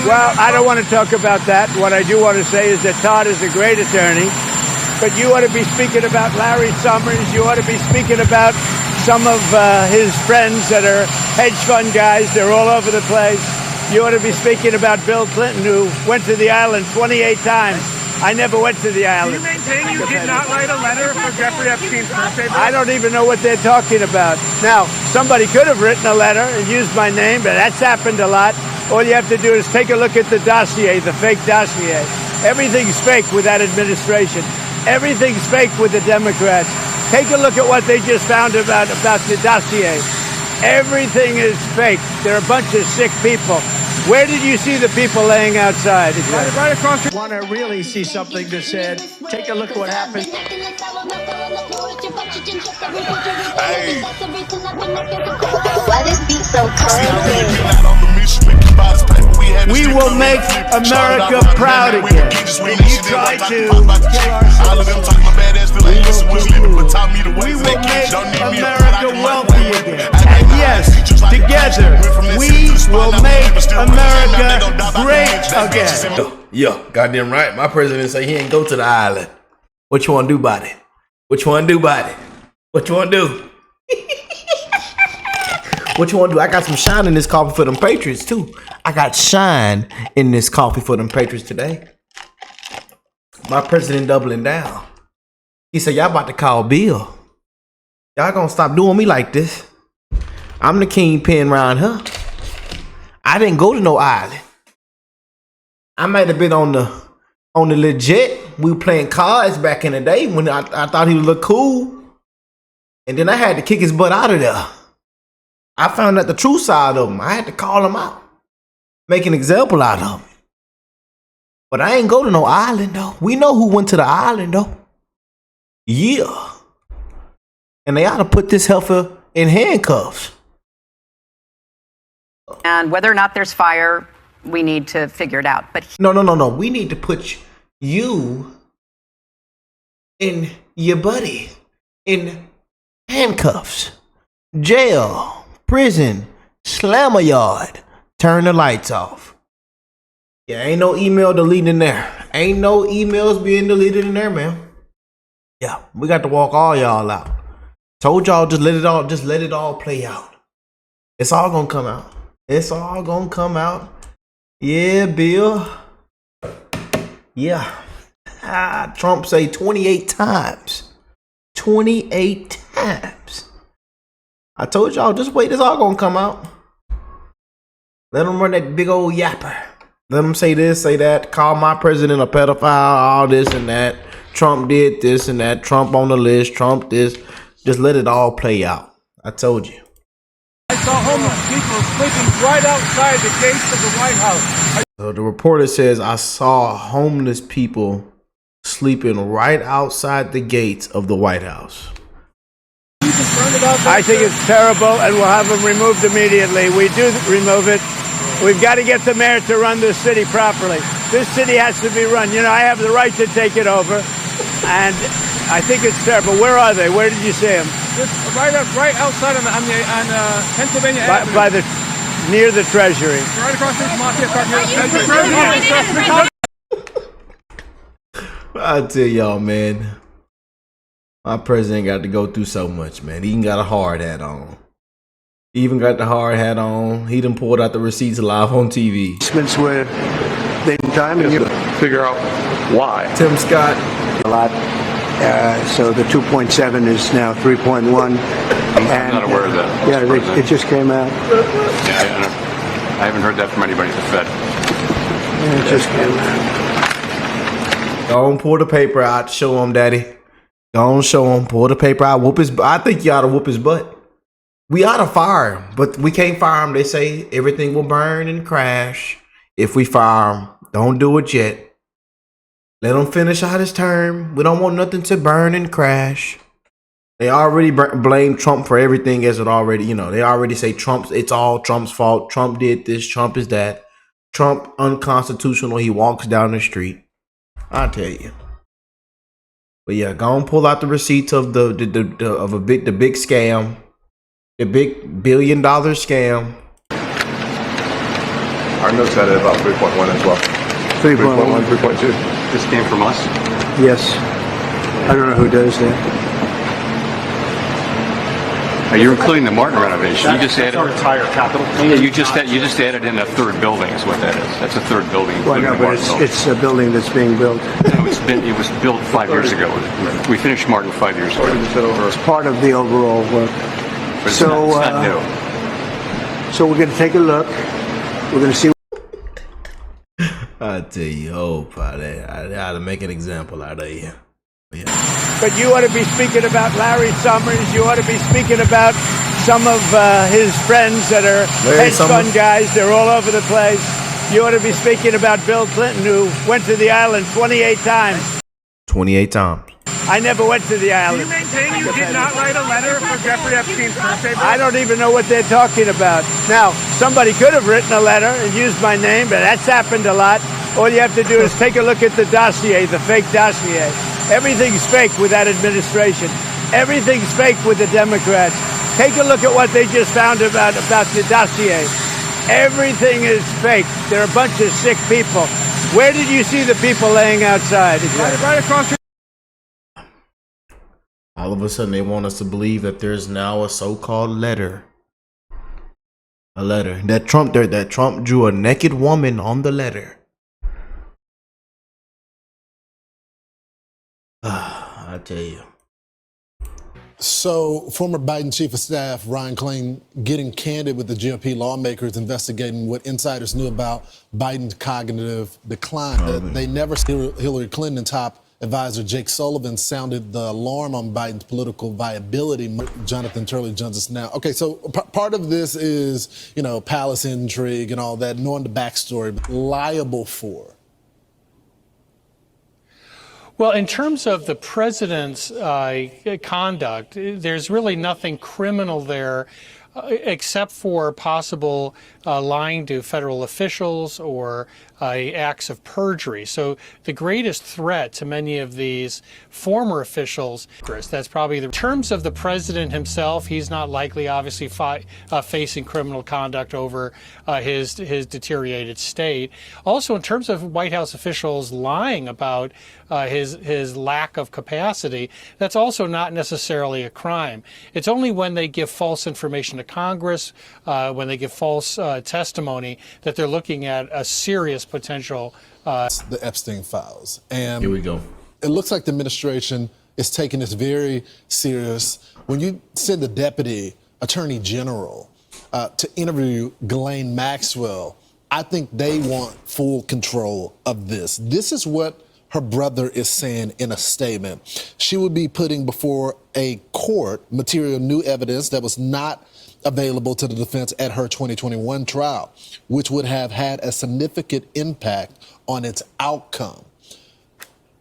Well, I don't want to talk about that. What I do want to say is that Todd is a great attorney, but you ought to be speaking about Larry Summers. You ought to be speaking about some of his friends that are hedge fund guys. They're all over the place. You ought to be speaking about Bill Clinton, who went to the island 28 times. I never went to the island. Do you maintain you did not write a letter for Jeffrey Epstein's birthday? I don't even know what they're talking about. Now, somebody could have written a letter and used my name, but that's happened a lot. All you have to do is take a look at the dossier, the fake dossier. Everything's fake with that administration. Everything's fake with the Democrats. Take a look at what they just found about the dossier. Everything is fake. They're a bunch of sick people. Where did you see the people laying outside? Right across the... Want to really see something that said, take a look at what happened. Hey. Why this beat so cold? We will make America proud again. And you try to kill our we will make America wealthy again. And yes, together, we will make America great again. Yeah, goddamn right. My president say he ain't go to the island. What you want to do about it? What you want to do about it? What you want to do? What you want to do? I got some shine in this coffee for them Patriots, too. I got shine in this coffee for them Patriots today. My president doubling down. He said, y'all about to call Bill. Y'all gonna stop doing me like this. I'm the kingpin around here. I didn't go to no island. I might have been on the legit. We were playing cards back in the day when I thought he would look cool. And then I had to kick his butt out of there. I found out the true side of him. I had to call him out. Make an example out of him. But I ain't go to no island though. We know who went to the island though. Yeah. And they ought to put this heifer in handcuffs. And whether or not there's fire, we need to figure it out. But No. We need to put you in your buddy in handcuffs, jail, prison, slammer yard, turn the lights off. Yeah, ain't no email deleting in there. Ain't no emails being deleted in there, man. Yeah, we got to walk all y'all out. Told y'all just let it all play out. It's all gonna come out. It's all gonna come out. Yeah, Bill. Yeah. Trump say 28 times. 28 times. I told y'all, just wait, it's all gonna come out. Let them run that big old yapper. Let them say this, say that, call my president a pedophile, all this and that. Trump did this and that, Trump on the list, Trump this. Just let it all play out. I told you. I saw homeless people sleeping right outside the gates of the White House. So the reporter says, I saw homeless people sleeping right outside the gates of the White House. I think it's terrible, and we'll have them removed immediately. We do remove it. We've got to get the mayor to run this city properly. This city has to be run. You know, I have the right to take it over, and I think it's terrible. Where are they? Where did you see them? Just right outside on Pennsylvania Avenue. Near the Treasury. Right across the Market Park near the Treasury. I tell y'all, man. My president got to go through so much, man. He even got a hard hat on. He even got the hard hat on. He done pulled out the receipts live on TV. Where they time and you figure out why. Tim Scott. A lot. So the 2.7 is now 3.1. I'm not aware of that. Yeah, it just came out. Yeah, I haven't heard that from anybody at the Fed. Yeah, it just came out. Go on, pull the paper out. Show him, Daddy. Go on, show him. Pull the paper out. Whoop his. I think you ought to whoop his butt. We ought to fire him, but we can't fire him. They say everything will burn and crash if we fire him. Don't do it yet. Let him finish out his term. We don't want nothing to burn and crash. They already blame Trump for everything as it already, they already say it's all Trump's fault. Trump did this. Trump is that. Trump unconstitutional. He walks down the street. I'll tell you. But yeah, go and pull out the receipts of the big scam. The big $1 billion scam. Our notes had it about 3.1 as well. 3.1. 3.2. This came from us. Yes. I don't know who does that. Now, you're including the Martin renovation. You just added our entire capital. Yeah, you just added in a third building is what that is. That's a third building. Well, including no, the but Martin building. it's a building that's being built. No, it was built 5 years ago. We finished Martin 5 years ago. It's part of the overall work. But it's So, not new. So we're going to take a look. We're going to see. I tell you, I ought to make an example out of you. Yeah. But you ought to be speaking about Larry Summers. You ought to be speaking about some of his friends that are Larry hedge Summers. fund guys. They're all over the place. You ought to be speaking about Bill Clinton, who went to the island 28 times. 28 times. I never went to the Do you island. maintain you did not write a letter for Jeffrey Epstein's birthday? I don't even know what they're talking about. Now, somebody could have written a letter and used my name, but that's happened a lot. All you have to do is take a look at the dossier, the fake dossier. Everything's fake with that administration. Everything's fake with the Democrats. Take a look at what they just found about the dossier. Everything is fake. They're a bunch of sick people. Where did you see the people laying outside? Right across your All of a sudden, they want us to believe that there's now a so-called letter. A letter that Trump drew a naked woman on the letter. I tell you. So, former Biden chief of staff Ryan Klain getting candid with the GOP lawmakers investigating what insiders knew about Biden's cognitive decline. They never Hillary Clinton top advisor Jake Sullivan sounded the alarm on Biden's political viability. Jonathan Turley joins us now. Okay, so part of this is, palace intrigue and all that, knowing the backstory, liable for. Well, in terms of the president's conduct, there's really nothing criminal there except for possible lying to federal officials or acts of perjury. So the greatest threat to many of these former officials, that's probably in terms of the president himself, he's not likely obviously facing criminal conduct over his deteriorated state. Also, in terms of White House officials lying about his lack of capacity, that's also not necessarily a crime. It's only when they give false information to Congress, when they give false testimony, that they're looking at a serious potential. The Epstein files. And here we go. It looks like the administration is taking this very serious. When you send the deputy attorney general to interview Ghislaine Maxwell, I think they want full control of this. This is what her brother is saying in a statement. She would be putting before a court material new evidence that was not available to the defense at her 2021 trial, which would have had a significant impact on its outcome.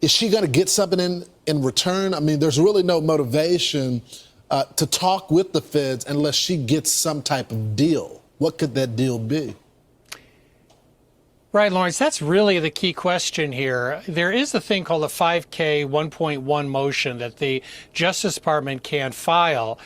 Is she going to get something in return? I mean, there's really no motivation to talk with the feds unless she gets some type of deal. What could that deal be? Right, Lawrence, that's really the key question here. There is a thing called a 5K 1.1 motion that the Justice Department can file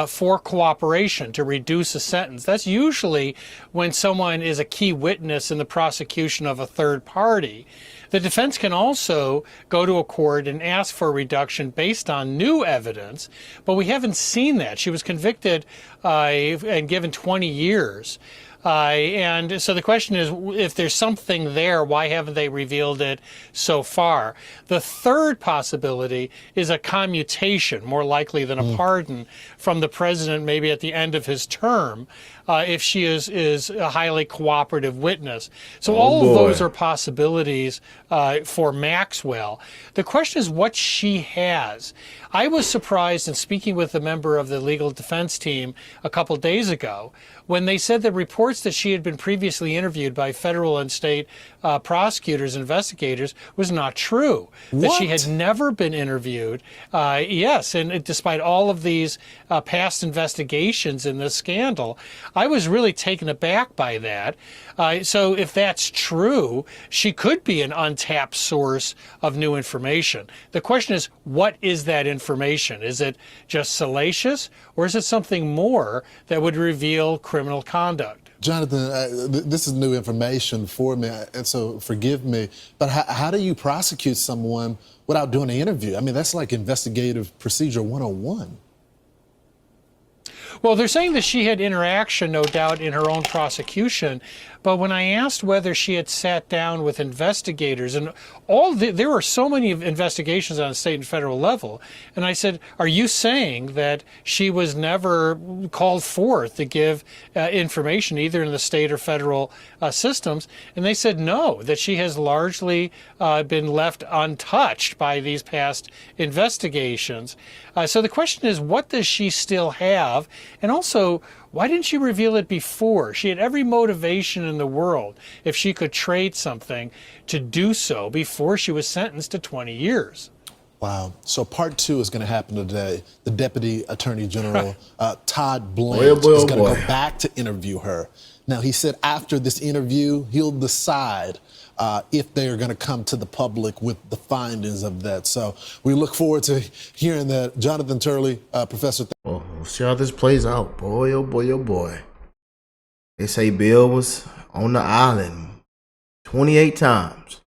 for cooperation to reduce a sentence. That's usually when someone is a key witness in the prosecution of a third party. The defense can also go to a court and ask for a reduction based on new evidence, but we haven't seen that. She was convicted and given 20 years. And so the question is, if there's something there, why haven't they revealed it so far? The third possibility is a commutation, more likely than a pardon, from the president maybe at the end of his term, if she is a highly cooperative witness. So all of those are possibilities for Maxwell. The question is what she has. I was surprised in speaking with a member of the legal defense team a couple days ago when they said that reports that she had been previously interviewed by federal and state prosecutors, investigators, was not true. What? That she had never been interviewed. Yes, and despite all of these past investigations in this scandal, I was really taken aback by that. So if that's true, she could be an untapped source of new information. The question is, what is that information? Is it just salacious, or is it something more that would reveal criminal conduct? Jonathan, this is new information for me, and so forgive me, but how do you prosecute someone without doing an interview? I mean, that's like investigative procedure 101. Well, they're saying that she had interaction, no doubt, in her own prosecution. But when I asked whether she had sat down with investigators, and there were so many investigations on a state and federal level, and I said, are you saying that she was never called forth to give information either in the state or federal systems? And they said no, that she has largely been left untouched by these past investigations. So the question is, what does she still have? And also, why didn't she reveal it before? She had every motivation in the world, if she could trade something, to do so before she was sentenced to 20 years. Wow. So part 2 is going to happen today. The Deputy Attorney General, Todd Blanche, is going to go back to interview her. Now, he said after this interview, he'll decide if they are going to come to the public with the findings of that. So we look forward to hearing that. Jonathan Turley, Professor. Well, we'll see how this plays out. Boy, oh boy, oh boy. They say Bill was on the island 28 times.